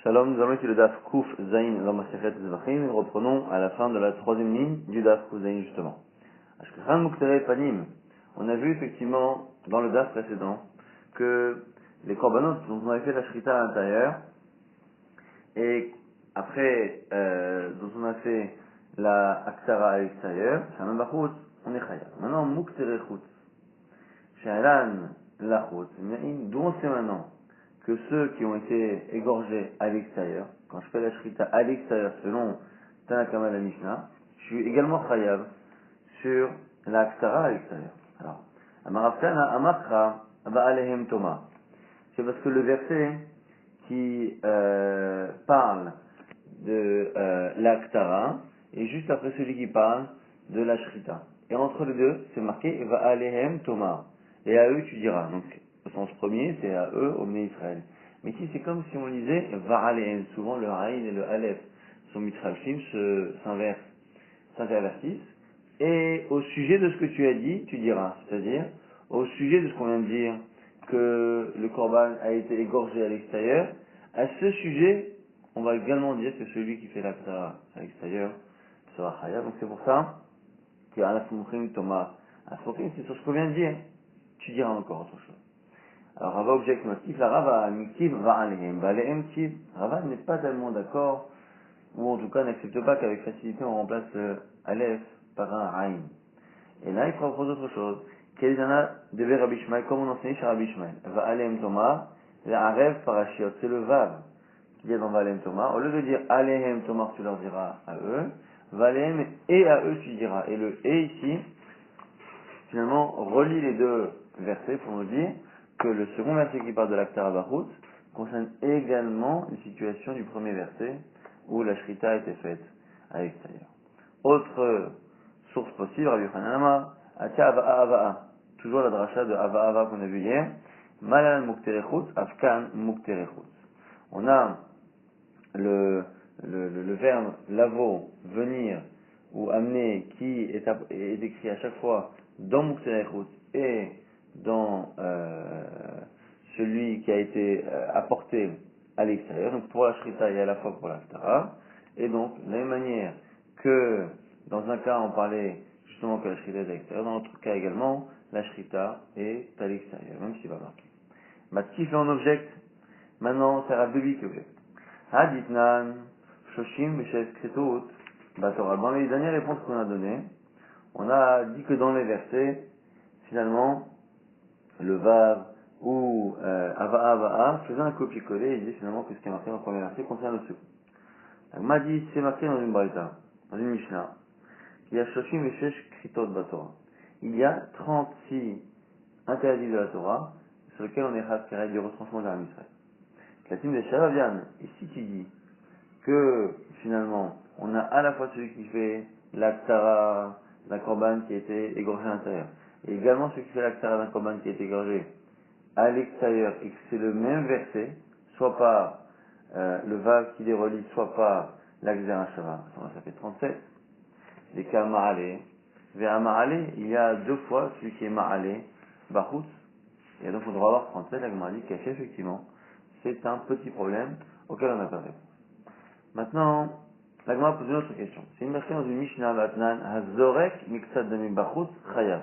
Shalom, nous allons étudier le Daf Kouf Zain dans Masechet Zvachim. Reprenons à la fin de la troisième ligne du Daf Kouf Zain justement. Ashkechan Muktere Panim. On a vu effectivement dans le Daf précédent que les korbanot dont on avait fait la shrita à l'intérieur et après dont on a fait la aktara à l'extérieur, Shamam Bachut, on est chayav. Maintenant Muktere Chut. Shalan Lachut. D'où on sait maintenant que ceux qui ont été égorgés à l'extérieur, quand je fais la shrita à l'extérieur selon Tanakama la Mishnah, je suis également chayav sur la ktara à l'extérieur. Alors, Amarafkana Amakra Ba'alehem Toma. C'est parce que le verset qui parle de la ktara est juste après celui qui parle de la shrita. Et entre les deux, c'est marqué Va'alehem Toma. Et à eux tu diras. Donc, au sens premier, c'est à eux, au Bnei Israël. Mais ici, c'est comme si on lisait Va'alehem. Souvent, le Haïn et le Aleph sont mitralfim, s'intervertissent. Et au sujet de ce que tu as dit, tu diras. C'est-à-dire, au sujet de ce qu'on vient de dire, que le korban a été égorgé à l'extérieur, à ce sujet, on va également dire que celui qui fait l'acta à l'extérieur sera chaya. Donc c'est pour ça qu'il y a un afumchim Thomas. Afumchim, c'est sur ce qu'on vient de dire. Tu diras encore autre chose. Alors Rava objecte motif, la Rava miktiv va alehem. Alehem tiv. Rava n'est pas tellement d'accord, ou en tout cas n'accepte pas qu'avec facilité on remplace Aleph par un Aïn. Et là il propose autre chose. Quel en a de Rabbi Ishmael, comme on enseignait chez Rabbi Ishmael. Va alehem Thomas, la Arev parashiot, c'est le Vav qu'il y a dans Valem Thomas. Au lieu de dire alehem Thomas, tu leur diras à eux. Valem et à eux tu diras. Et le et ici, finalement, relie les deux versets pour nous dire que le second verset qui parle de l'Aktara Bachut concerne également une situation du premier verset où la shrita a été faite à l'extérieur. Autre source possible, Rabbi Yochanan Amar, Atia Ava'a Ava'a, toujours la dracha de Ava'a Ava'a qu'on a vu hier, Malal Mukterechut, Afkan Mukterechut. On a le verbe lavo, venir ou amener, qui est écrit à chaque fois dans Mukterechut et dans celui qui a été apporté à l'extérieur, donc pour la shrita et à la fois pour la ktara. Et donc, de la même manière que dans un cas on parlait justement que la shrita est à l'extérieur, dans l'autre cas également, la shrita est à l'extérieur, même s'il va marquer. Matkif est en object, maintenant c'est Rabbi qui objecte. Haditnan, Shoshim, Beshes, Kretot, Batora. Dans les dernières réponses qu'on a données, on a dit que dans les versets, finalement, le Vav ou Ava'a Ava'a faisait un copier-coller et disait finalement que ce qui est marqué dans le premier verset concerne le second. Donc, m'a dit, c'est marqué dans une Braïta, dans une Mishnah, il y a Shoshim Beshes, Kretot, Batora. Il y a 36 interdits de la Torah sur lesquels on est rascaré du retranchement de la Israël. La team de Shalavian, et si tu dis que finalement on a à la fois celui qui fait l'aktara d'un korban qui a été égorgé à l'intérieur, et également celui qui fait l'aktara d'un korban qui a été égorgé à l'extérieur, et que c'est le même verset, soit par le vav qui les relie, soit par l'Akzera Shava, ça fait 37, les cas Ma'ale, vers Ma'ale, il y a deux fois celui qui est Ma'ale, Bachut, et donc on devra avoir 37, la Gemara dit caché effectivement. C'est un petit problème auquel on n'a pas de réponse. Maintenant, la Gemara pose une autre question. C'est une marquée dans une Mishnah Vatnan, Hazorek Miksad Damim Bachut Chayav.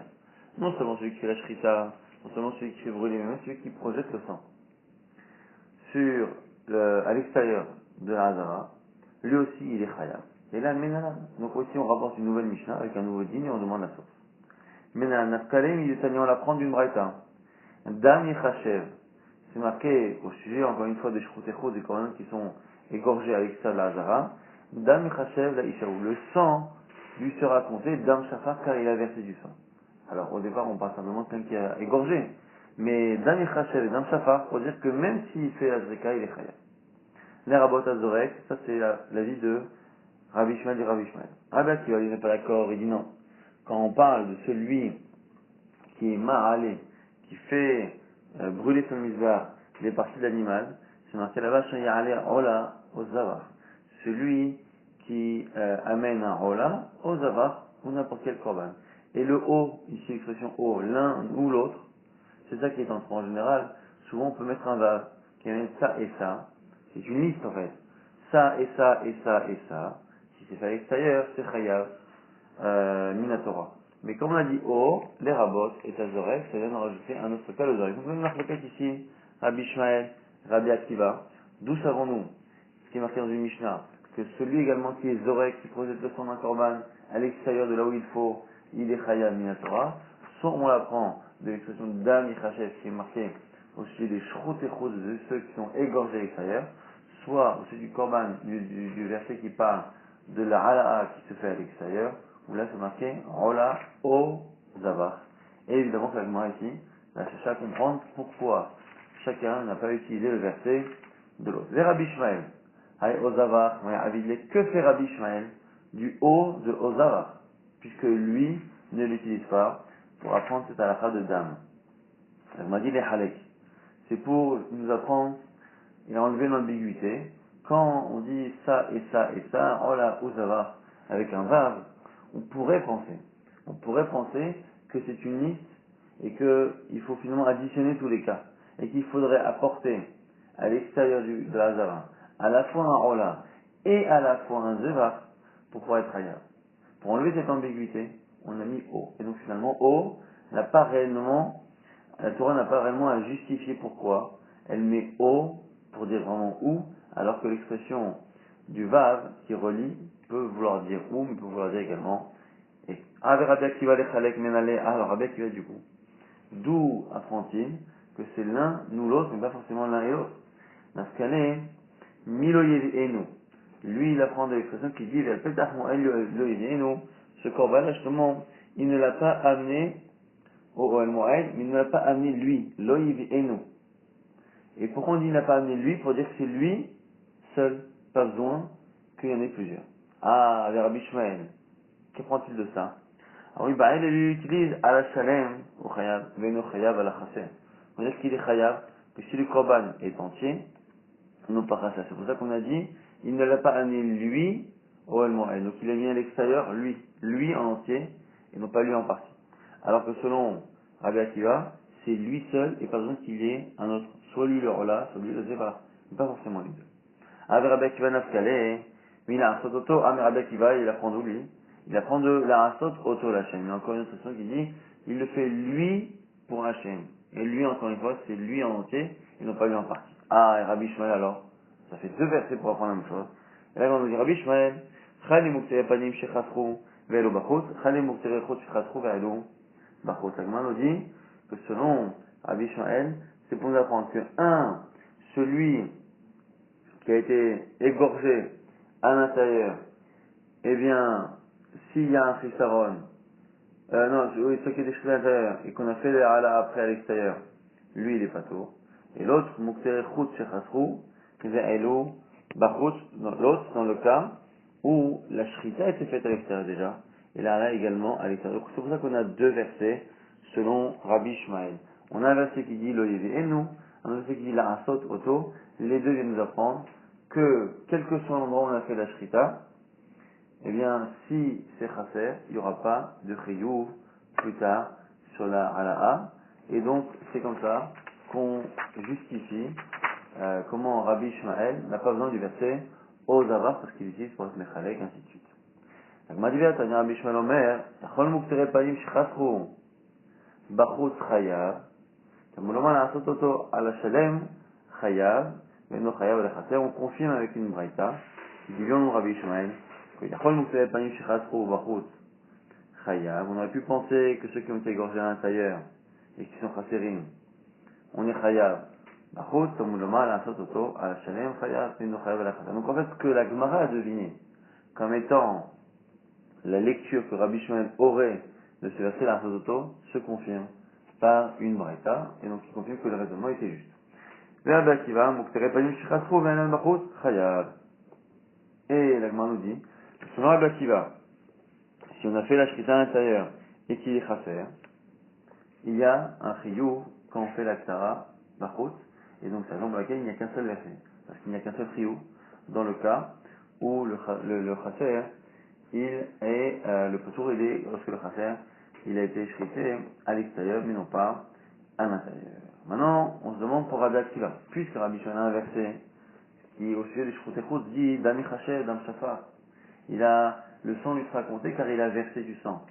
Non seulement celui qui fait la shrita, non seulement celui qui fait brûler, mais même celui qui projette le sang à l'extérieur de la Hazara, lui aussi il est Chayav. Et là, Menalan. Donc aussi on rapporte une nouvelle Mishnah avec un nouveau dîme et on demande la source. Menalan Nafkalem, il est on la prend d'une Braïta. Dami Chachev. C'est marqué au sujet, encore une fois, des shroutechot, des korbanos qui sont égorgés à l'extérieur de la Hazara. Dam Chachev la Ishaou. Le sang lui sera compté Dam Shafar car il a versé du sang. Alors au départ, on parle simplement de quelqu'un qui a égorgé. Mais Dam Chachev et Dam Shafar, pour dire que même s'il fait la Zreka, il est Chayav. Les Rabot Azorek, ça c'est l'avis de Rabbi Ishmael du Rabbi Ishmael. Rabbi Akiva, il n'est pas d'accord, il dit non. Quand on parle de celui qui est ma'alé, qui fait brûler son misbar des parties de l'animal, c'est marqué là-bas, ola au zavar. Celui qui amène un ola au zavar ou n'importe quel korban. Et le haut, ici l'expression haut, l'un ou l'autre, c'est ça qui est en général. Souvent on peut mettre un vav qui amène ça et ça, C'est une liste en fait. Ça et ça et ça et ça. Si c'est fait à l'extérieur, c'est chayav minatora. Mais comme on a dit oh, les rabot et tazorek, ça vient de rajouter un autre cas l'odorek. Donc on peut marquer ici, Rabbi Ishmael, Rabbi Akiva. D'où savons-nous, ce qui est marqué dans une Mishnah, que celui également qui est zorek, qui projette le sang d'un korban à l'extérieur de là où il faut, il est chayav minatora. Soit on l'apprend de l'expression d'Am Yichashev qui est marqué au sujet des shrut et chut, de ceux qui sont égorgés à l'extérieur, soit au sujet du korban, du verset qui parle de la hala'a qui se fait à l'extérieur, où là c'est marqué Rola au Zavar. Et évidemment, ça va ici, la chercher à comprendre pourquoi chacun n'a pas utilisé le verset de l'autre. Les Rabbi Ishmael, Hay au Zavar, que fait Rabbi Ishmael du haut de Ozavar, puisque lui ne l'utilise pas pour apprendre cette halakha de dame. Il m'a dit les halek. C'est pour nous apprendre et enlever l'ambiguïté. Quand on dit ça et ça et ça, oh là, Ozavar, avec un vav, on pourrait penser que c'est une liste et qu'il faut finalement additionner tous les cas. Et qu'il faudrait apporter à l'extérieur de la zara à la fois un ola et à la fois un zevar pour pouvoir être ailleurs. Pour enlever cette ambiguïté, on a mis O. Et donc finalement, O n'a pas réellement, la Torah n'a pas réellement à justifier pourquoi elle met O pour dire vraiment où, alors que l'expression du Vav qui relie peut vouloir dire où, mais peut vouloir dire également et. Rabbi Akiva lechalek menale, alors Rabbi Akiva du coup. D'où apprend-il que c'est l'un ou l'autre, mais pas forcément l'un et l'autre. Naskane, miloyev enu. Lui, il apprend de l'expression qui dit, ce corban, justement, il ne l'a pas amené au Oel Moed, mais il ne l'a pas amené lui, loyev enu. Et pourquoi on dit il n'a pas amené lui? Pour dire que c'est lui seul, pas besoin qu'il y en ait plusieurs. Ah, le Rabbi Ishmael, qu'apprend-il de ça? Alors oui, bah, il utilise à la shalem, au chayav, veno chayav à la chasser. On va dire qu'il est chayav, que si le korban est entier, non pas chasser. C'est pour ça qu'on a dit, il ne l'a pas amené lui au El Moed. Donc il a mis à l'extérieur lui en entier, et non pas lui en partie. Alors que selon Rabbi Akiva, c'est lui seul, et pas besoin qu'il y ait un autre. Soit lui le Rola, soit lui le Zévar. Mais pas forcément les deux. Avec Rabbi Akiva Nafkale, mais il a un sototo, mais Rabbi Akiva, il apprend d'où lui? Il apprend de la Asot Auto Lachem. Il y a encore une autre question qui dit, il le fait lui pour Hachem. Et lui, encore une fois, c'est lui en entier, et non pas lui en partie. Ah, et Rabbi Shmuel alors, ça fait deux versets pour apprendre la même chose. Et là, on nous dit Rabbi Shmuel, Chali Muktere Panim Shechasru Velo Bachut, Chali Muktere Chut Shechasru Velo Bachut. La Gemara nous dit que selon Rabbi Shmuel, c'est pour nous apprendre que, un, celui qui a été égorgé à l'intérieur, eh bien, s'il y a un chisaron, non, oui, ceux qui étaient jetés à l'intérieur et qu'on a fait les hala après à l'extérieur, lui il est pas tôt. Et l'autre, muktere chut shechasru, ve'elu bachut, l'autre dans le cas où la shrita a été faite à l'extérieur déjà, et la hala également à l'extérieur. Donc c'est pour ça qu'on a deux versets selon Rabbi Ishmael. On a un verset qui dit l'oyevi et nous, un verset qui dit la asot auto, les deux viennent nous apprendre que quel que soit l'endroit où on a fait la shrita, eh bien, si c'est chasser, il n'y aura pas de chiyuv plus tard sur la hala'a. Et donc, c'est comme ça qu'on justifie comment Rabbi Ishmael n'a pas besoin du verset au zavar parce qu'il utilise pour être mechalek, ainsi de suite. Donc, Madivet, Rabbi Ishmael Omer, Chol muktere panim shechasru bachut chayav, Kamuloma la asototo ala shalem chayav, veno chayav le chasser. On confirme avec une braïta, qui dit le Rabbi Ishmael, on aurait pu penser que ceux qui ont été égorgés à l'intérieur et qui sont chasserim, on est chayav. Donc en fait, ce que la Gemara a deviné comme étant la lecture que Rabbi Shmuel aurait de ce verset la Sototo se confirme par une braïta, et donc il confirme que le raisonnement était juste. Et la Gemara nous dit, selon Rabbi Akiva, si on a fait la shrita à l'intérieur et qu'il est chasser, il y a un chiyuv quand on fait la ktara, bachut, et donc c'est la raison pour laquelle il n'y a qu'un seul verset. Parce qu'il n'y a qu'un seul chiyuv dans le cas où le chasser, il est, le petour, il est, lorsque le chasser, il a été shrité à l'extérieur, mais non pas à l'intérieur. Maintenant, on se demande pour Rabbi Akiva, puisque Rabbi Shmuel a un verset qui au sujet des Shroutechut dit Dami Chashev, Dam Shafar. Le sang lui sera compté car il a versé du sang.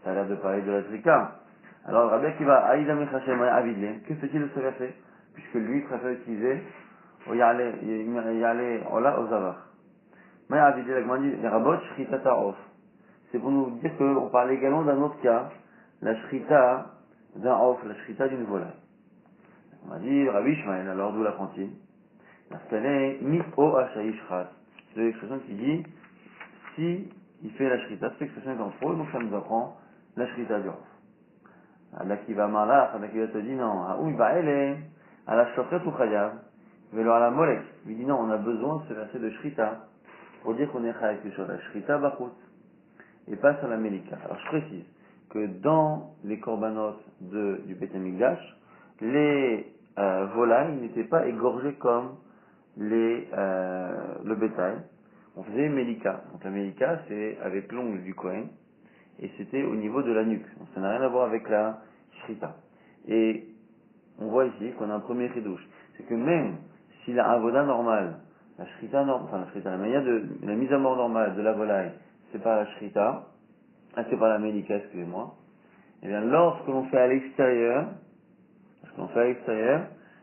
Ça a l'air de parler de la Zrika. Alors Rabbi Akiva, Aïd Dami Chashev, Avidle, que fait-il de ce verset? Puisque lui préfère utiliser Yale Ola Ozavar. Mais Avidle, la Gemara dit, les Rabot, Shritata Off. C'est pour nous dire qu'on parle également d'un autre cas, la Shrita d'un Off, la Shrita d'une volaille. On va dire Rabbi Ishmael, alors d'où l'apprenti. Parce qu'elle est mi o ashayishrat. C'est l'expression qui dit si il fait la shrita, cette expression est en trop, donc ça nous apprend la shrita du rof. Adakiva malach, Adakiva te dit non, haoui ba'ele, à la shofret ou chayav, velo à la molek. Il dit non, on a besoin de ce verset de shrita pour dire qu'on est chayav sur la shrita bachut et pas sur la melika. Alors je précise que dans les korbanot du Beit HaMikdash, les volailles n'étaient pas égorgées comme le bétail. On faisait Melika. Donc la Melika, c'est avec l'ongle du Kohen, et c'était au niveau de la nuque. Donc ça n'a rien à voir avec la Shrita. Et on voit ici qu'on a un premier chidouche. C'est que même si la avoda normale, la Shrita, enfin la Shrita, la manière de, la mise à mort normale de la volaille, c'est pas la Shrita, c'est pas la Melika, excusez-moi, et bien lorsque l'on fait à l'extérieur,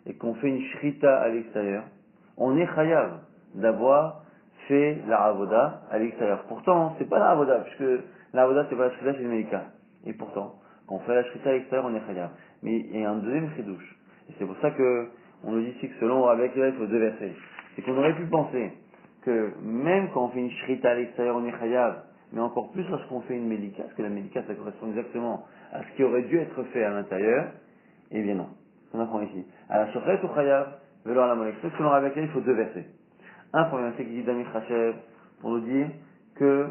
et qu'on fait une Shrita à l'extérieur, on est chayav d'avoir fait la avoda à l'extérieur. Pourtant, c'est pas la avoda, puisque la avoda c'est pas la shrita, c'est le melika. Et pourtant, quand on fait la shrita à l'extérieur, on est chayav. Mais il y a un deuxième chidouche. Et c'est pour ça que on nous dit ici que selon Rabbi Akiva, il faut deux versets. C'est qu'on aurait pu penser que même quand on fait une shrita à l'extérieur, on est chayav, mais encore plus lorsqu'on fait une melika, parce que la melika ça correspond exactement à ce qui aurait dû être fait à l'intérieur, eh bien non. On apprend ici. À la shofret ou chayav, velo à la molek. Selon Rabbi Akiva, il faut deux versets. Un premier verset qui dit Dami Chashev, pour nous dire que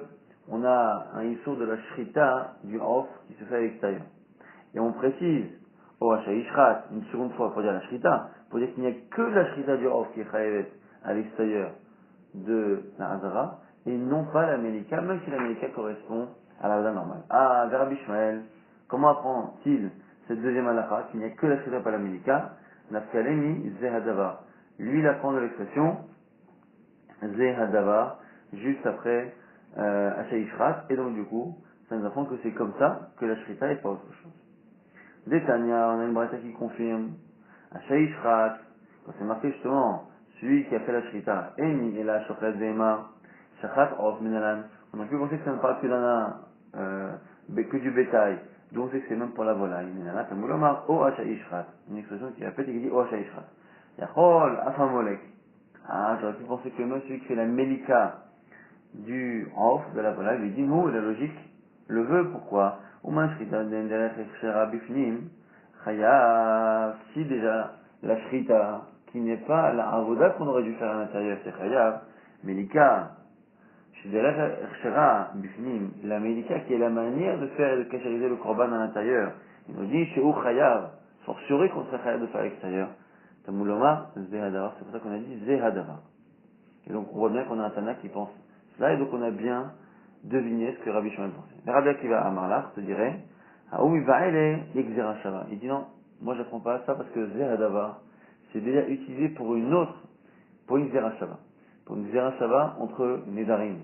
on a un issur de la shrita du off qui se fait à l'extérieur. Et on précise, au Hashayishrat, une seconde fois pour dire la shrita, pour dire qu'il n'y a que la shrita du off qui est chayavet à l'extérieur de la Hazara, et non pas la Melika, même si la Melika correspond à la Hazara normale. Ah, vers Rabbi Ishmael, comment apprend-il cette deuxième halakha, qu'il n'y a que la shrita pas la Melika? Nafkalemi Zehadava. Lui, il apprend de l'expression Zehadava, juste après Hashayishrat, et donc du coup, ça nous apprend que c'est comme ça que la shrita est pas autre chose. Détania, on a une braïta qui confirme Hashayishrat, quand c'est marqué justement, celui qui a fait la shrita, Eni et la shochet zema, shachat of minalan, on a pu penser que ça ne parle que que du bétail, donc c'est que c'est même pour la volaille. Minalan, tamulomar, o Hashayishrat, une expression qui a fait et qui dit o Hashayishrat. Yachol, afamolek. Ah, j'aurais pu penser que même celui qui fait la melika du off, de la volaille, lui dit, nous, la logique le veut, pourquoi? Si déjà la shrita, qui n'est pas la avoda qu'on aurait dû faire à l'intérieur, c'est chayav, melika, la melika qui est la manière de faire et de cachériser le korban à l'intérieur, il nous dit, chez ou chayav, fortiori qu'on serait chayav de faire à l'extérieur. Tamuloma, zehadava, c'est pour ça qu'on a dit zehadava. Et donc on voit bien qu'on a un Tana qui pense cela, et donc on a bien deviné ce que Rabbi Shimon pensait. Le Rabbi Akiva Amarlach te dirait, il dit non, moi j'apprends pas ça parce que Zeradavar, c'est déjà utilisé pour pour une Zerashava. Pour une Zerashava entre Nedarim,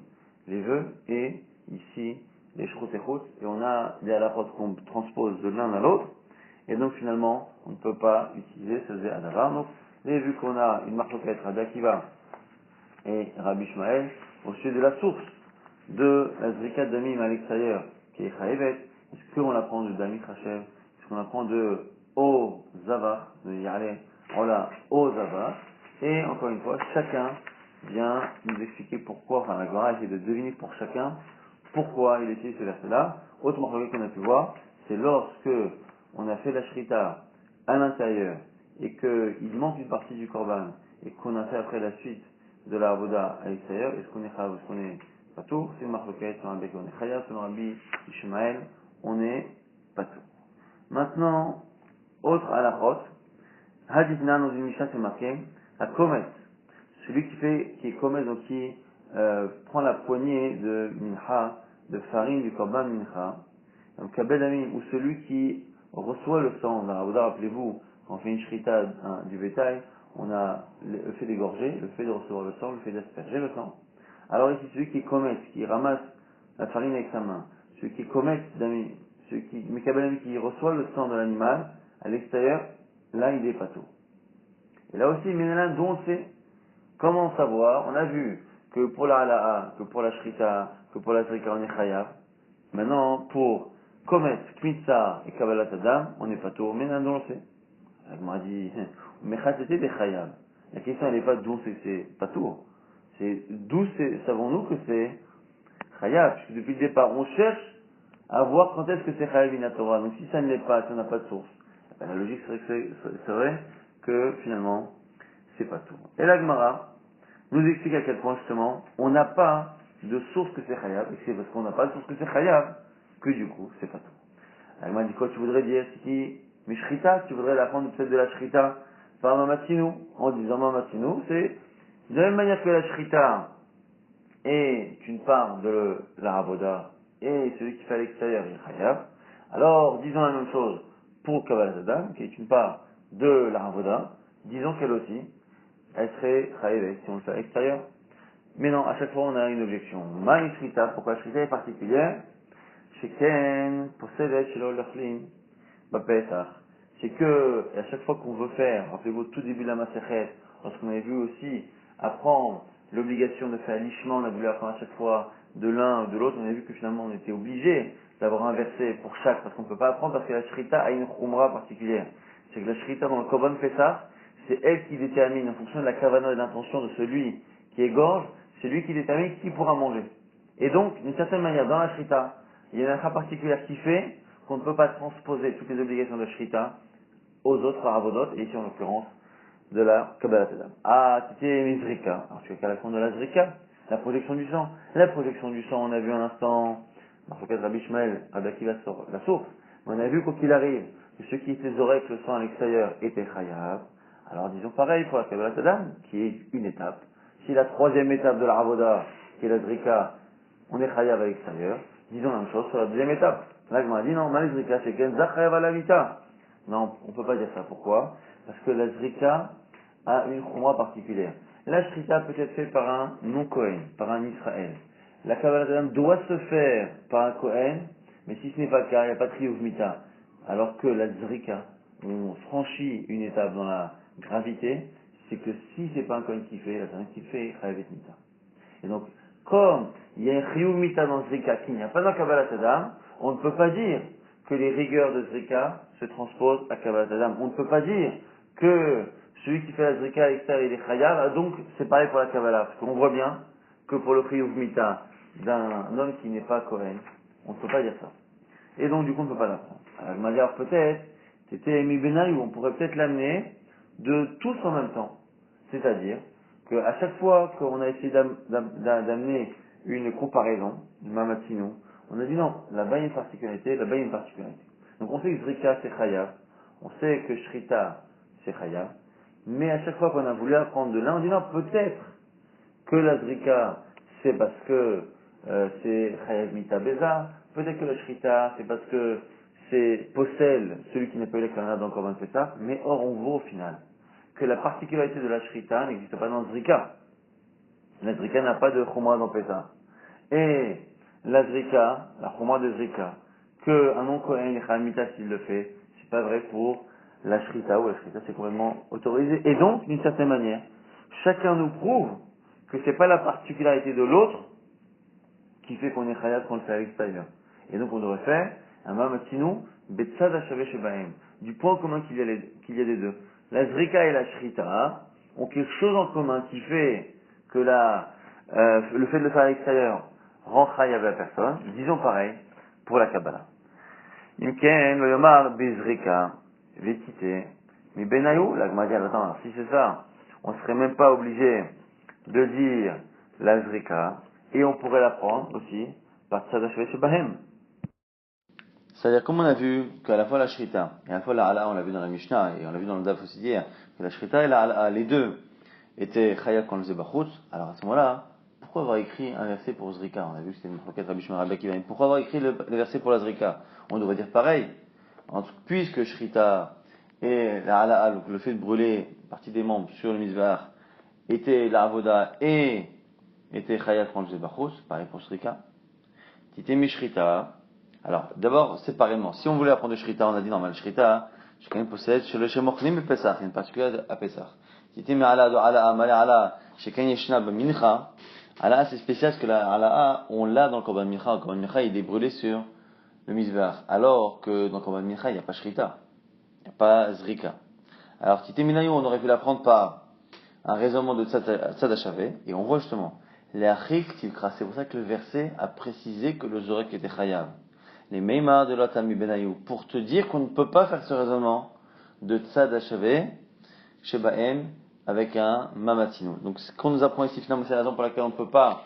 les vœux, et ici les Shroutechut, et on a des halachot qu'on transpose de l'un à l'autre, et donc finalement on ne peut pas utiliser ce Zeradavar. Donc, et vu qu'on a une marloquette Rabbi Akiva et Rabbi Ishmael, au sujet de la source de la Zrikat Damim à l'extérieur, qui est Chayevet, est-ce qu'on apprend de Damim Chachev, est-ce qu'on apprend de O Zavar, de Yale, voilà, O Zavar, et encore une fois, chacun vient nous expliquer pourquoi, enfin la Gemara essaie de deviner pour chacun, pourquoi il utilise ce verset-là. Autre morphologie qu'on a pu voir, c'est lorsque on a fait la Shrita à l'intérieur, et qu'il manque une partie du Korban, et qu'on a fait après la suite de la Avoda à l'extérieur, est-ce qu'on est Chayav, est-ce qu'on est Patou? C'est une marloquette, selon Rabbi on est Chayav, selon Rabbi Ishmael, on est Patou. Maintenant, autre halachot, Hadithna dans une Mishnah c'est marqué, la Komet, celui qui est Komet, donc qui prend la poignée de Mincha, de farine du Korban Mincha, donc Kabed Amim, ou celui qui reçoit le sang dans la Avoda, rappelez-vous, quand on fait une shrita du bétail, on a le fait d'égorger, le fait de recevoir le sang, le fait d'asperger le sang. Alors ici, celui qui commet, qui ramasse la farine avec sa main, celui qui commet, celui qui, Mekabel qui reçoit le sang de l'animal, à l'extérieur, là il est pato. Et là aussi, Minalan, d'où on sait, comment savoir, on a vu que pour la hala'a, que pour la shrita, que pour la zrika, on est chayav. Maintenant, pour commettre kmitza et kabbalat adam, on est pato, Minalan, d'où on sait. Elle m'a dit, mais c'était des chayav. La question, elle n'est pas d'où c'est pato. C'est d'où savons-nous que c'est chayav, puisque depuis le départ, on cherche à voir quand est-ce que c'est chayav inatora. Donc si ça ne l'est pas, si on n'a pas de source, ben, la logique serait que finalement, c'est pas tout. Et la Gemara nous explique à quel point justement, on n'a pas de source que c'est chayav, et c'est parce qu'on n'a pas de source que c'est chayav, que du coup, c'est pas tout. La Gemara dit quoi tu voudrais dire, si Mishrita, tu voudrais l'apprendre peut-être de la Shrita par Mamatinu, en disant Mamatinu, c'est de la même manière que la Shrita est une part de la Ravoda, et celui qui fait à l'extérieur est chayav, alors disons la même chose pour Kabbalat Adam, qui est une part de la Ravoda, disons qu'elle aussi, elle serait chayav si on le fait à l'extérieur. Mais non, à chaque fois on a une objection. Ma Shrita, pourquoi la Shrita est particulière? Sheken possède chez l'Olaflim, Bapesach. C'est que, à chaque fois qu'on veut faire, rappelez-vous au tout début de la Masechet, lorsqu'on avait vu aussi apprendre l'obligation de faire lichement, on a voulu apprendre à chaque fois de l'un ou de l'autre, on a vu que finalement on était obligé d'avoir un verset pour chaque, parce qu'on ne peut pas apprendre parce que la Shrita a une khumra particulière. C'est que la Shrita dans le Korban Pesach, c'est elle qui détermine, en fonction de la kavana et de l'intention de celui qui égorge, c'est lui qui détermine qui pourra manger. Et donc, d'une certaine manière, dans la Shrita, il y a une halakha particulière qui fait qu'on ne peut pas transposer toutes les obligations de Shrita aux autres Ravodot, et ici en l'occurrence de la Kabbalat Adam. Ah, c'était Mizrika. Alors tu as qu'à la compte de la Zrika, la projection du sang. La projection du sang, on a vu un instant, dans le cas de Rabbi Ishmael, Rabbi Akiva sort la source, mais on a vu quoi qu'il arrive, que ceux qui étaient avec le sang à l'extérieur étaient chayav. Alors disons pareil pour la Kabbalat Adam, qui est une étape. Si la troisième étape de la Ravoda, qui est la Zrika, on est chayav à l'extérieur, disons la même chose sur la deuxième étape. Là, je m'ai dit non, ma Zrika, c'est qu'Enza chayav à la vita. Non, on ne peut pas dire ça. Pourquoi? Parce que la Zrika a une khumra particulière. La Shrita peut être faite par un non-Kohen, par un Israël. La Kabbalat Adam doit se faire par un Kohen, mais si ce n'est pas le cas, il n'y a pas de Triyuv Mita. Alors que la Zrika, on franchit une étape dans la gravité, c'est que si c'est pas un Kohen qui fait, la personne qui fait, Chayavet Mita. Et donc, comme il y a un Triyuv Mita dans Zrika qu'il n'y a pas dans Kabbalat Adam, on ne peut pas dire que les rigueurs de Zrika se transposent à Kabbalat Adam. On ne peut pas dire que celui qui fait la Zrika à l'extérieur il est Chayav, donc c'est pareil pour la Kabbalah. Parce qu'on voit bien que pour le Chiyuv Mita d'un homme qui n'est pas Kohen, on ne peut pas dire ça. Et donc du coup on ne peut pas l'apprendre. Alors je m'ai dit alors peut-être, c'était Mi Benaï où on pourrait peut-être l'amener de tous en même temps. C'est-à-dire qu'à chaque fois qu'on a essayé d'amener une comparaison, du Mamatino, on a dit non, là-bas il y a une particularité, là-bas il y a une particularité. Donc on sait que Zrika c'est Chayav, on sait que Shrita c'est Chayav, mais à chaque fois qu'on a voulu apprendre de l'un, on dit non, peut-être que la Zrika c'est parce que c'est Chayav Mita Beza, peut-être que la Shrita c'est parce que c'est possède celui qui n'est pas eu la dans le Korban Pesach, mais or on voit au final que la particularité de la Shrita n'existe pas dans Zrika. La Zrika n'a pas de Chumra dans Pesach. Et la Zrika, la Chumra de Zrika, que un non-Kohen et Chayav s'il le fait, c'est pas vrai pour la Shrita, ou la Shrita c'est complètement autorisé. Et donc, d'une certaine manière, chacun nous prouve que c'est pas la particularité de l'autre qui fait qu'on est Chayav quand on le fait à l'extérieur. Et donc on devrait faire un Mamatinu Betsad Hashaveh Shebahem, du point commun qu'il y a des deux. La Zrika et la Shrita ont quelque chose en commun qui fait que le fait de le faire à l'extérieur rend Chayav à la personne. Disons pareil pour la Kabbalah. Imken, le Yomar Bezrika, Vetite, mais Benayou, la Gemara dit, attends, alors, si c'est ça, on serait même pas obligé de dire la Zrika, et on pourrait l'apprendre aussi par Tzadashvé Shebahem. C'est-à-dire, comme on a vu qu'à la fois la Shrita et à la fois la Hala, on l'a vu dans la Mishnah et on l'a vu dans le Daf aussi hier, que la Shrita et la Hala, les deux étaient Chayav quand on le faisait Bachutz, alors à ce moment-là, pourquoi avoir écrit un verset pour Zrika? On a vu que c'était une Machoket Rabbi Shimon Rabbi Akiva. Pourquoi avoir écrit le verset pour la Zrika? On devrait dire pareil. Puisque Shrita et la Hala, le fait de brûler partie des membres sur le Mizbeach, était la Avoda et était Chayav quand je Bachos, pareil pour Shrika. Tité Mishrita. Alors, d'abord, séparément. Si on voulait apprendre le Shrita, on a dit normal, Shrita, je quand même possède chez le Shemochlim et Pesach, il y a une particulière à Pesach. Tité Me'ala do Ala, Male Ala, chez Ken Yeshna Mincha. Ala, c'est spécial parce que la Ala, on l'a dans le Korban Mincha. Le Korban Mincha, il est brûlé sur le Mizbeach. Alors que dans le Korban Mincha, il n'y a pas Shrita. Il n'y a pas Zrika. Alors, Tité Minayo, on aurait pu l'apprendre par un raisonnement de Tzad Hashavé, et on voit justement, les Achik Tilkra, c'est pour ça que le verset a précisé que le Zorek était Chayav. Les Meimar de l'Otami Benayou, pour te dire qu'on ne peut pas faire ce raisonnement de Tzad Hashavé, chez Bahem, avec un Mamatino. Donc, ce qu'on nous apprend ici, finalement, c'est la raison pour laquelle on ne peut pas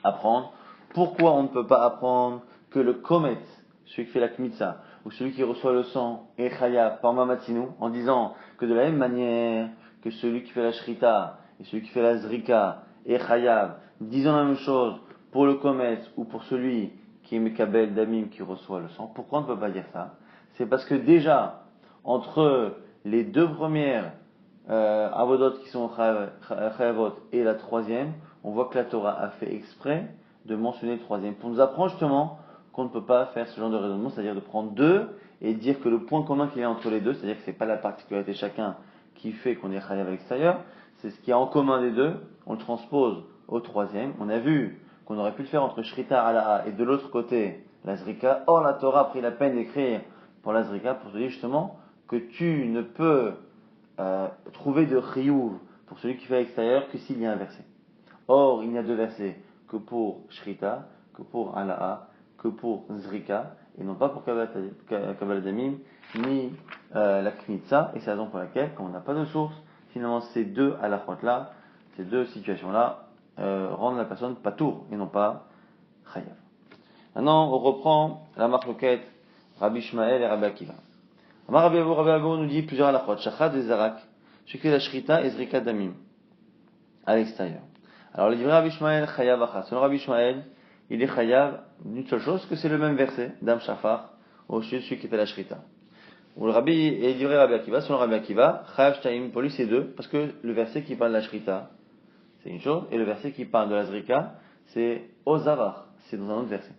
apprendre. Pourquoi on ne peut pas apprendre que le Komet, celui qui fait la Kmitza, ou celui qui reçoit le sang, est Chayav par Mamatino, en disant que de la même manière que celui qui fait la Shrita et celui qui fait la Zrika est Chayav, disons la même chose pour le Komet ou pour celui qui est Mekabel Damim qui reçoit le sang. Pourquoi on ne peut pas dire ça? C'est parce que déjà, entre les deux premières Avodot qui sont Chayavot et la troisième, on voit que la Torah a fait exprès de mentionner le troisième pour nous apprendre justement qu'on ne peut pas faire ce genre de raisonnement, c'est-à-dire de prendre deux et dire que le point commun qu'il y a entre les deux, c'est-à-dire que c'est pas la particularité de chacun qui fait qu'on est Chayav à l'extérieur, c'est ce qu'il y a en commun des deux, on le transpose au troisième. On a vu qu'on aurait pu le faire entre Shrita Ala'a et de l'autre côté la Zrika. Or la Torah a pris la peine d'écrire pour la Zrika pour te dire justement que tu ne peux trouver de Chiyuv pour celui qui fait à l'extérieur que s'il y a un verset. Or il n'y a deux versets que pour Shrita, que pour Ala'a, que pour Zrika, et non pas pour Kabbalah Damim, ni la Knitza, et c'est la raison pour laquelle, quand on n'a pas de source, finalement ces deux halakhot-là, ces deux situations-là, rendent la personne patour, et non pas chayav. Maintenant, on reprend la marloquette Rabbi Ishmael et Rabbi Akiva. Rabbi Abou nous dit plusieurs halakhot, Shachad et Zarak, ce qui est la Shrita et Zrika Damim, à l'extérieur. Alors, le livre Rabbi Ishmael, chayav achas. Selon Rabbi Ishmael, il est chayav d'une seule chose, que c'est le même verset, Dam Shafar, au sujet de celui qui fait la Shrita. Ou le Rabbi, et il dirait Rabbi Akiva, selon Rabbi Akiva, chayav shtaim, pour lui c'est deux, parce que le verset qui parle de la Shrita, c'est une chose, et le verset qui parle de la Zrika, c'est Ozavar, c'est dans un autre verset.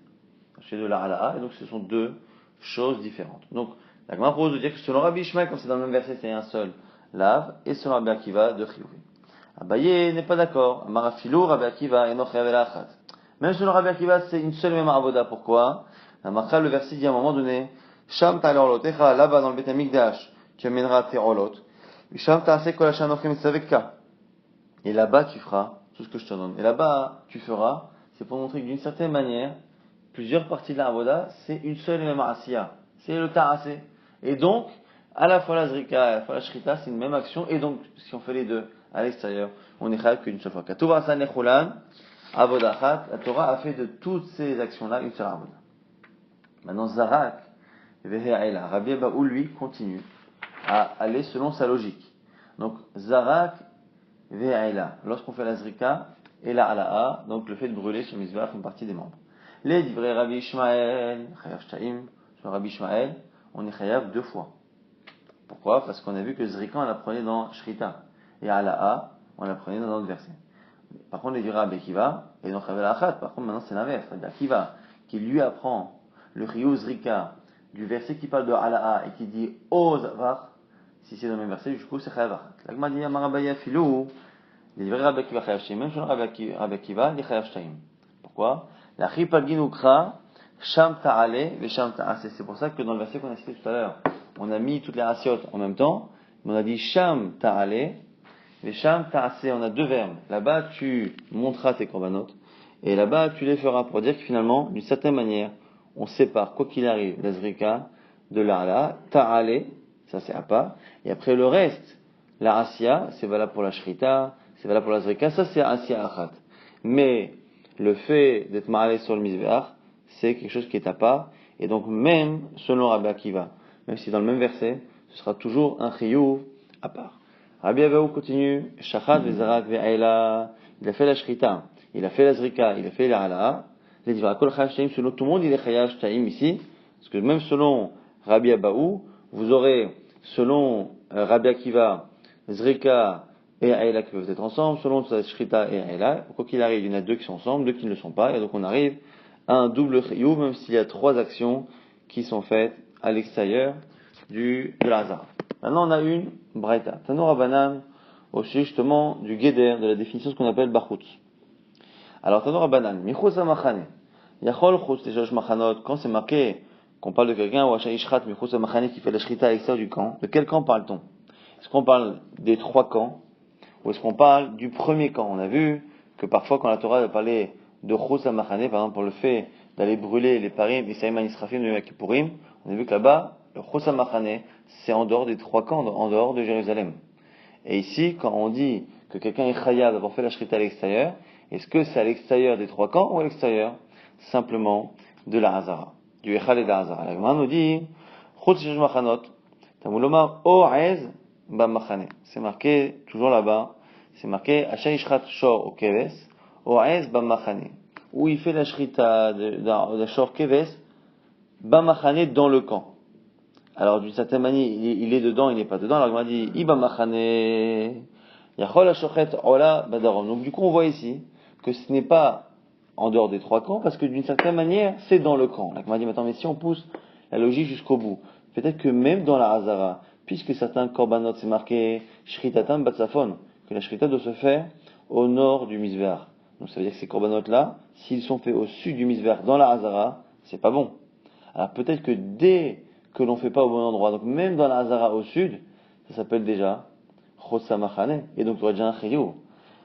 C'est de la Ala'a, et donc ce sont deux choses différentes. Donc, la Gemara propose de dire que selon Rabbi Ishmael, quand c'est dans le même verset, c'est un seul Lav, et selon Rabbi Akiva, de Chiyuvi. Abaye n'est pas d'accord. Amarafilou, Rabbi Akiva, et Nochayav el Achat. Même selon Rabbi Akiva, c'est une seule même avoda. Pourquoi? Le verset dit à un moment donné, Sham ta'ale olotecha, là-bas dans le Beth Amikdash, tu amèneras tes olot. Sham ta'ase kol hashanochim tzaveka. Et là-bas, tu feras tout ce que je te donne. Et là-bas, tu feras, c'est pour montrer que d'une certaine manière, plusieurs parties de la avoda, c'est une seule et même asiya. C'est le ta'ase. Et donc, à la fois la zrika, à la fois la shrita, c'est une même action. Et donc, si on fait les deux à l'extérieur, on est chayav qu'une seule fois. Katuv asan nechulan, avodachat, la Torah a fait de toutes ces actions-là une seule avoda. Maintenant, Zarak, Vehe'ela, Rabbi Abaou, lui, continue à aller selon sa logique. Donc, Zarak, Ve'ela, lorsqu'on fait la Zrika, et la Ala'a, donc le fait de brûler sur Mizbeach une partie des membres. Les divrei Rabbi Ishmael, Chayav Shtaim, sur Rabbi Ishmael, on est Chayav deux fois. Pourquoi? Parce qu'on a vu que Zrika, on l'apprenait dans Shrita, et Ala'a, on l'apprenait dans d'autres versets. Par contre, les divrei Rabbi Akiva, et dans Chayav Achat, par contre, maintenant c'est l'inverse. C'est-à-dire Akiva, qui lui apprend le Chiyuv Zrika du verset qui parle de Ala'a et qui dit Ozavar, si c'est dans le même verset, du coup c'est Chayav Achat. La Gemara dit Amarabaya Filou, les divrei Rabbi Akiva Chayav Shtaim, même selon Rabbi Akiva, les Chayav Shtaim. Pourquoi? La Chipagin Ukra, Sham Ta'ale, ve Sham Ta'ase. C'est pour ça que dans le verset qu'on a cité tout à l'heure, on a mis toutes les raciotes en même temps, mais on a dit Sham Ta'ale, ve Sham Ta'ase. On a deux verbes. Là-bas, tu monteras tes corbanotes, et là-bas, tu les feras, pour dire que finalement, d'une certaine manière, on sépare, quoi qu'il arrive, la Zrika de l'Ala, Ta'ale, ça c'est à part, et après le reste, la Asya, c'est valable pour la Shrita, c'est valable pour la Zrika, ça c'est Asya Achat. Mais, le fait d'être ma'alé sur le Mizbeach, c'est quelque chose qui est à part, et donc même, selon Rabbi Akiva, même si dans le même verset, ce sera toujours un chiyuv à part. Rabbi Abaou continue, Shachad ve'zarak ve'ayla, il a fait la Shrita, il a fait la Zrika, il a fait la Ala'a, il dit, kol chayav shtaim, selon tout le monde, il est chayav shtaim ici, parce que même selon Rabbi Abaou, vous aurez, selon Rabbi Akiva, Zrika et Aïla qui peuvent être ensemble, selon Shrita et Aïla. Quoi qu'il arrive, il y en a deux qui sont ensemble, deux qui ne le sont pas, et donc on arrive à un double chiyuv, même s'il y a trois actions qui sont faites à l'extérieur de la Hazara. Maintenant on a une Braïta. Tano Rabbanan, au sujet justement du Geder, de la définition de ce qu'on appelle Bachutz. Alors Tano Rabbanan, Michutz Amachane, Yachol Chutz Tejosh Machanot, quand c'est marqué qu'on parle de quelqu'un, ou Asha Ishrat Michutz Amachane qui fait la Shrita à l'extérieur du camp, de quel camp parle-t-on? Est-ce qu'on parle des trois camps, ou est-ce qu'on parle du premier camp? On a vu que parfois quand la Torah parlait de Chutz Amachane, par exemple pour le fait d'aller brûler les parim, les Saïman Israfim, de Yom Kippourim, on a vu que là-bas, le Chutz Amachane, c'est en dehors des trois camps, en dehors de Jérusalem. Et ici, quand on dit que quelqu'un est chayav d'avoir fait la shrita à l'extérieur, est-ce que c'est à l'extérieur des trois camps ou à l'extérieur simplement de la Hazara, du Echal et de la Hazara? La Gemara nous dit, Chutz Shesh Machanot, Tamulomar O'ez Bamachane. C'est marqué, toujours là-bas, c'est marqué, Asher Ishrat Shor au Keves, O'ez Bamachane. Où il fait la shrita de Shor Keves, Bamachane dans le camp. Alors, d'une certaine manière, il est dedans, il n'est pas dedans. Alors, il m'a dit, Iba Machane, Yachol Ashochet Ola Badarom. Donc, du coup, on voit ici que ce n'est pas en dehors des trois camps, parce que d'une certaine manière, c'est dans le camp. Là, il m'a dit, attends, mais si on pousse la logique jusqu'au bout, peut-être que même dans la Hazara, puisque certains korbanot, c'est marqué Shritatam Batsafon, que la Shrita doit se faire au nord du Misbeach. Donc, ça veut dire que ces korbanot-là, s'ils sont faits au sud du Misbeach, dans la Hazara, c'est pas bon. Alors, peut-être que dès que l'on fait pas au bon endroit. Donc même dans la Hazara au sud, ça s'appelle déjà Chotsa Machane, et donc il y aurait déjà un Chiyuv.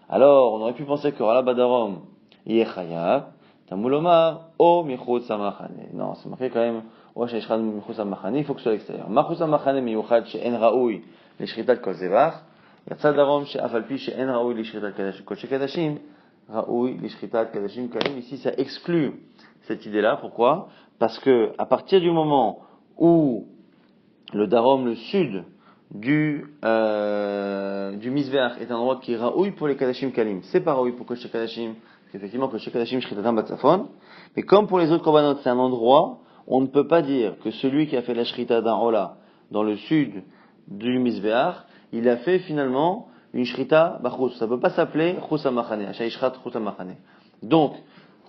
Alors, on aurait pu penser que Rala Badarom, Yeh Chayav, Tamulomar, O Michotsa Machane. Non, c'est marqué quand même, O Sheishran Michotsa Machane, il faut que ce soit à l'extérieur. Machotsa Machane miyuchad she'en raoui, les Shritat Kol Zevach, Yatsa Darom she'afalpi she'en raoui, les Shritat Kol Shekadashim, raoui, les Shritat Kadashim Kalim. Ici, ça exclut cette idée-là. Pourquoi? Parce que, à partir du moment où le Darom, le sud du Misveach est un endroit qui est raouille pour les Kadashim Kalim. C'est pas raouille pour Kosh Kadashim, parce qu'effectivement Kosh Kadashim Shritatam Batsafon. Mais comme pour les autres Korbanot, c'est un endroit, on ne peut pas dire que celui qui a fait la Shrita d'un Ola dans le sud du Misveach, il a fait finalement une Shrita Bachous. Ça peut pas s'appeler Chousa Machane, Ashaishrat Chousa Machane. Donc,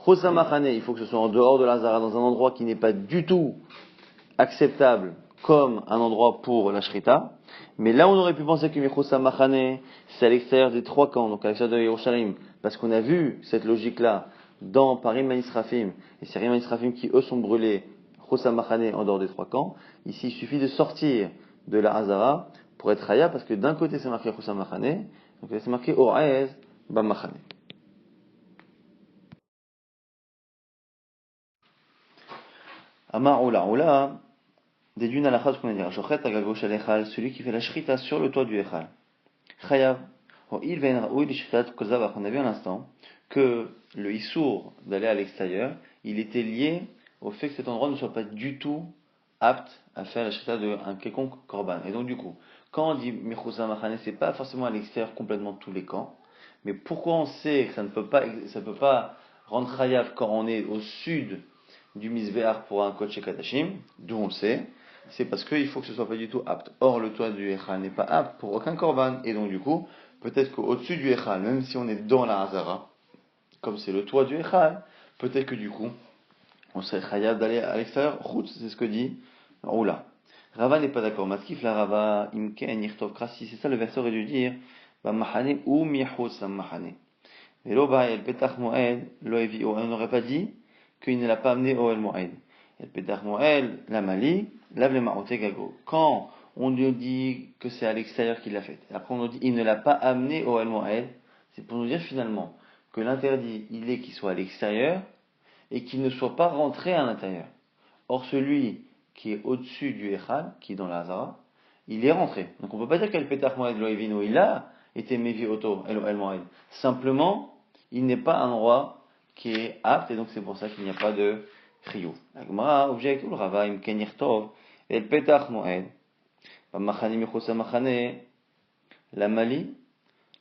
Chousa Machane, il faut que ce soit en dehors de la Hazara, dans un endroit qui n'est pas du tout acceptable comme un endroit pour la Shrita, mais là on aurait pu penser que Michutza Machane, c'est à l'extérieur des trois camps, donc à l'extérieur de Yerushalayim, parce qu'on a vu cette logique-là dans Parim Manisrafim, et c'est Parim Manisrafim qui eux sont brûlés, Michutza Machane en dehors des trois camps. Ici il suffit de sortir de la Hazara pour être Haya, parce que d'un côté c'est marqué Michutza Machane, donc là c'est marqué O'ez Bamachane. Amar Oula, déduit à la phrase qu'on a dit, Shochet agago shel echal, celui qui fait la shrita sur le toit du echal. Chayav. Il vein raoui li shritat kozavach. On a vu à l'instant que le issour d'aller à l'extérieur, il était lié au fait que cet endroit ne soit pas du tout apte à faire la shrita d'un quelconque korban. Et donc du coup, quand on dit Michutza Machane, c'est pas forcément à l'extérieur complètement de tous les camps, mais pourquoi on sait que ça ne peut pas rendre chayav quand on est au sud du Misveach pour un Kodesh Kadashim, d'où on le sait, c'est parce qu'il faut que ce soit pas du tout apte. Or, le toit du Echal n'est pas apte pour aucun korban, et donc du coup, peut-être qu'au-dessus du Echal, même si on est dans la Hazara, comme c'est le toit du Echal, peut-être que du coup, on serait chayav d'aller à l'extérieur. Chutz, c'est ce que dit Oula. Rava n'est pas d'accord. Maskif la Rava, imken yirtov krasi, c'est ça le verset aurait dû dire, ba mahane ou miachutz la mahane. Et l'oba el petach moed, lo evi, on n'aurait pas dit qu'il ne l'a pas amené au El Moed. El Petach Moed, la Mali, lave les marote gago. Quand on nous dit que c'est à l'extérieur qu'il l'a fait, après on nous dit qu'il ne l'a pas amené au El Moed, c'est pour nous dire finalement que l'interdit, il est qu'il soit à l'extérieur et qu'il ne soit pas rentré à l'intérieur. Or celui qui est au-dessus du Echal, qui est dans la Hazara, il est rentré. Donc on ne peut pas dire qu'El Petach Moed lo evino, il a été mévi auto El Moed. Simplement, il n'est pas un endroit qui est apte, et donc c'est pour ça qu'il n'y a pas de chiyuv. La Gemara objecte ou le Rava im ken yirtov el petach moed b'machane michutza machane la mali.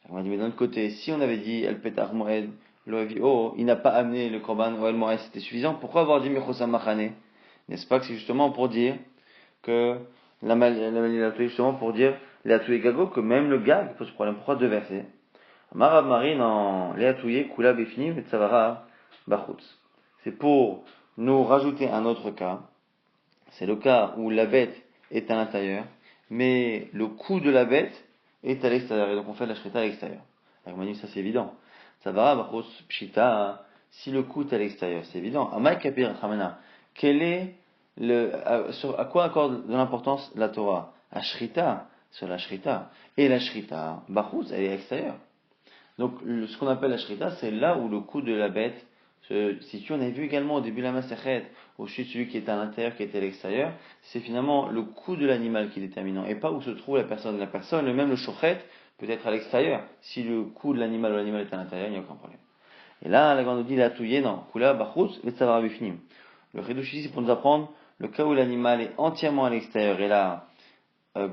La Gemara dit mais d'un autre côté, si on avait dit el petach moed lo avio, il n'a pas amené le korban ou el moed, c'était suffisant. Pourquoi avoir dit michutza machane? N'est-ce pas que c'est justement pour dire que la mali justement pour dire Léatouye Gago, que même le gag pose problème. Pourquoi deux versets? Amar Marin en Léatouye Kula Befnim et Tsavara Bachutz. C'est pour nous rajouter un autre cas. C'est le cas où la bête est à l'intérieur, mais le cou de la bête est à l'extérieur. Et donc on fait la shrita à l'extérieur. Ça c'est évident. Tsavara Bachutz Pshita, si le cou est à l'extérieur, c'est évident. Amai Kapir Ramana. Quel est à quoi accorde de l'importance la Torah? À Shrita, sur la Shrita. Et la Shrita, Bachutz, elle est extérieure. Donc, ce qu'on appelle la Shrita, c'est là où le cou de la bête se situe. On a vu également au début de la Masechet, au chute celui qui est à l'intérieur, qui est à l'extérieur. C'est finalement le cou de l'animal qui est déterminant, et pas où se trouve la personne. La personne, même le shochet, peut être à l'extérieur. Si le cou de l'animal ou l'animal est à l'intérieur, il n'y a aucun problème. Et là, la grande dit, la touye, non. Kula, Bachutz, et Tzavar Bifnim. Le Chidush ici, c'est pour nous apprendre le cas où l'animal est entièrement à l'extérieur et la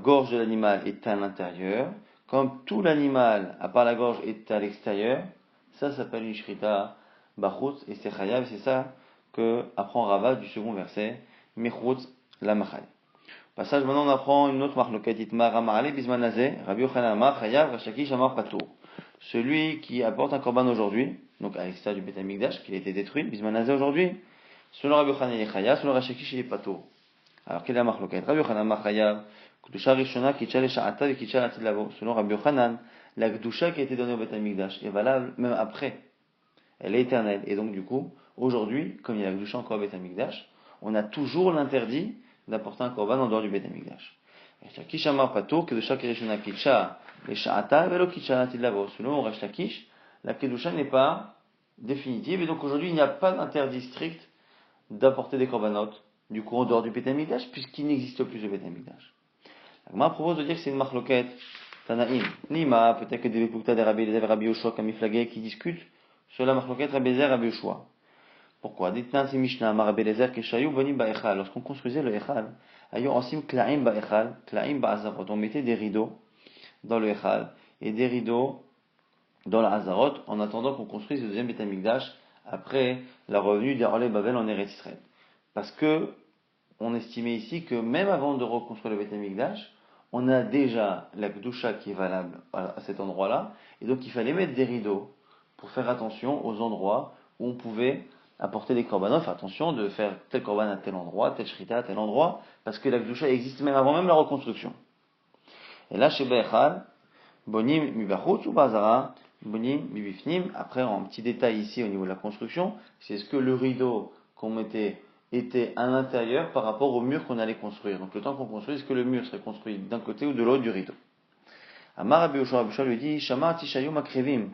gorge de l'animal est à l'intérieur. Comme tout l'animal, à part la gorge, est à l'extérieur, ça s'appelle une shrita bachutz et c'est chayav. C'est ça que apprend Rava du second verset, mechutz la machal. Passage maintenant, on apprend une autre marloquette, itma ramale bismanazé, Rabbi Yochanan amar chayav, Rashakish amar pato. Celui qui apporte un korban aujourd'hui, donc à l'extérieur du Beth Amikdash, qui a été détruit, bismanazé aujourd'hui, selon Rabbi Yochanan il est chayav, selon Rashakish il est pato. Alors quelle est la marloquette? Rabbi Yochanan amar chayav, Kedusha Rishona qui tchale sha'ata et qui tchale atid lavo. Selon Rabbi Yochanan, la Kedusha qui a été donnée au Beth Amikdash est valable même après. Elle est éternelle. Et donc, du coup, aujourd'hui, comme il y a la Kedusha encore au Beth Amikdash, on a toujours l'interdit d'apporter un korban en dehors du Beth Amikdash. Kish amar pato, Kedusha Rishona qui tchale sha'ata velo qui tchale atid lavo. Selon Resh Lakish, la Kedusha n'est pas définitive. Et donc, aujourd'hui, il n'y a pas d'interdit strict d'apporter des korbanot, du coup, en dehors du Beth Amikdash, puisqu'il n'existe plus le Beth Amikdash. Agma propose de dire que c'est une marloquette Tanaïm. Nima, peut-être que des Bepukta des Rabbi Eliezer et Rabbi Yoshua Kamiflagé qui discutent sur la marloquette Rabbi Eliezer et Rabbi Yoshua. Pourquoi? Dites-nous si Mishnah, Rabbi Eliezer, Keshayu, Boni Ba'echal. Lorsqu'on construisait le Echal, ayo ansim Klaim Ba'echal, Klaim Ba'azarot. On mettait des rideaux dans le Echal et des rideaux dans la Hazarot en attendant qu'on construise le deuxième Beth Amikdash après la revenue d'Arolé Babel en Eretz Israël. Parce que on estimait ici que même avant de reconstruire le Beth Amikdash, on a déjà la Kedusha qui est valable à cet endroit-là, et donc il fallait mettre des rideaux pour faire attention aux endroits où on pouvait apporter des korbanot. Faire attention de faire tel korban à tel endroit, tel shrita à tel endroit, parce que la Kedusha existe même avant même la reconstruction. Et là, chez Be'echal, bonim mi bachutz ou bazara, bonim mi bifnim. Après, en petit détail ici au niveau de la construction, c'est ce que le rideau qu'on mettait était à l'intérieur par rapport au mur qu'on allait construire. Donc le temps qu'on construit, est-ce que le mur serait construit d'un côté ou de l'autre du rideau? Amar Rabbi Yoshua lui dit, Shama tishayu makrevim,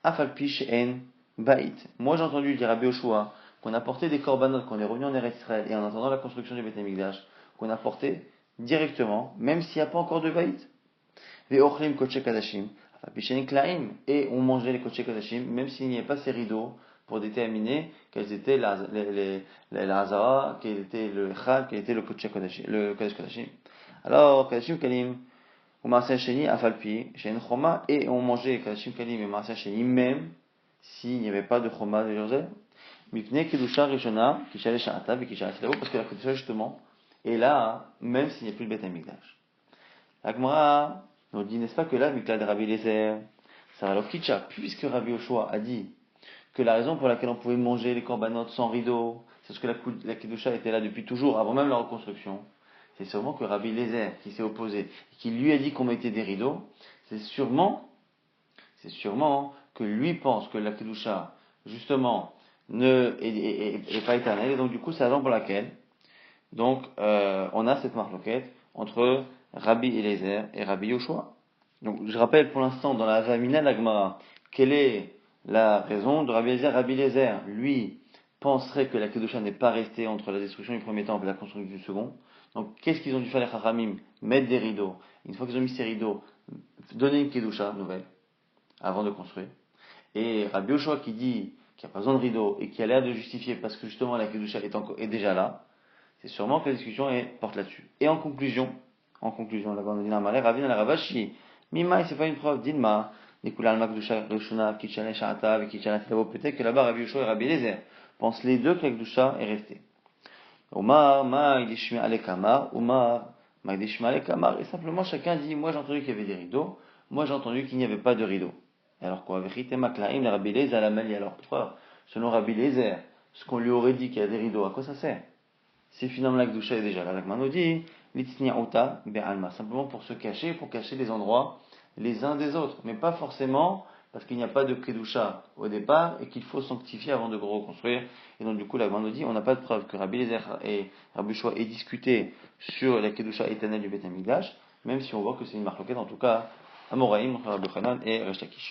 afal pi she'en bait. Moi j'ai entendu dire Rabbi Yoshua qu'on a porté des korbanot, qu'on est revenu en Eretz Israël, et en attendant la construction du Beth Amikdash, qu'on a porté directement, même s'il n'y a pas encore de bait. Ve'ochlim koche kadashim, afal pi she'en klaim, et on mangeait les koche kadashim, même s'il n'y avait pas ces rideaux, pour déterminer quels étaient la Hazara, quel était le Echal, quel était le Kodesh Kodashim. Alors, Kodashim Kalim, ou Maaseh Sheni, Afalpi, Shen Choma, et on mangeait Kodashim Kalim et Maaseh Sheni, même s'il n'y avait pas de Choma de Jérusalem. Mipne Kedusha Rishona, Kishale Sha'ata, Kishale Tilavo, parce que la Kedusha, justement, est là, même s'il n'y a plus le Beth Amikdash. L'Agmara nous dit, n'est-ce pas que là, Mikla de Rabbi Eliezer, ça va l'Okitcha, puisque Rabbi Yoshua a dit que la raison pour laquelle on pouvait manger les korbanot sans rideau, c'est parce que la Kedusha était là depuis toujours, avant même la reconstruction. C'est sûrement que Rabbi Eliezer, qui s'est opposé, qui lui a dit qu'on mettait des rideaux, c'est sûrement que lui pense que la Kedusha, justement, est pas éternelle, et donc du coup, c'est la raison pour laquelle, donc, on a cette marloquette entre Rabbi Eliezer et Rabbi Yoshua. Donc, je rappelle pour l'instant, dans la Vamina l'Agmara, quelle est la raison de Rabbi Eliezer? Rabbi Eliezer, lui, penserait que la Kedusha n'est pas restée entre la destruction du premier temple et la construction du second. Donc, qu'est-ce qu'ils ont dû faire les Chachamim? Mettre des rideaux. Une fois qu'ils ont mis ces rideaux, donner une Kedusha nouvelle, avant de construire. Et Rabbi Yoshua qui dit qu'il n'y a pas besoin de rideaux et qui a l'air de justifier parce que justement la Kedusha est déjà là, c'est sûrement que la discussion porte là-dessus. Et en conclusion, la grande dîner Amalé, Ravina la Ravashi, Mima, c'est pas une preuve, Dilma, Nikula al-Makdusha, Rishuna, Kichane Sha'ata, Kichane Tilavo, peut-être que là-bas Rabbi Yoshua et Rabbi Eliezer pensent les deux que la Kedusha est restée. Omar, Ma, il est Shmi Alekamar, Omar, Magdishma Kamar, et simplement chacun dit, moi j'ai entendu qu'il y avait des rideaux, moi j'ai entendu qu'il n'y avait pas de rideaux. Et alors quoi, Vechite Maklaim, la Rabbi Lezer, la Mali, alors pourquoi, selon Rabbi Lezer, ce qu'on lui aurait dit qu'il y a des rideaux, à quoi ça sert? Si finalement la Gdusha est déjà là, la Gemara nous dit, Litzni'uta be'alma, simplement pour se cacher, pour cacher les endroits les uns des autres, mais pas forcément parce qu'il n'y a pas de Kedusha au départ et qu'il faut sanctifier avant de reconstruire. Et donc du coup la Gemara nous dit, on n'a pas de preuve que Rabbi Lezer et Rabbi Shua aient discuté sur la Kedusha éternelle du Beth Amikdash, même si on voit que c'est une marloquette en tout cas, Amoraïm, Rabbi Chanan et Resh Lakish.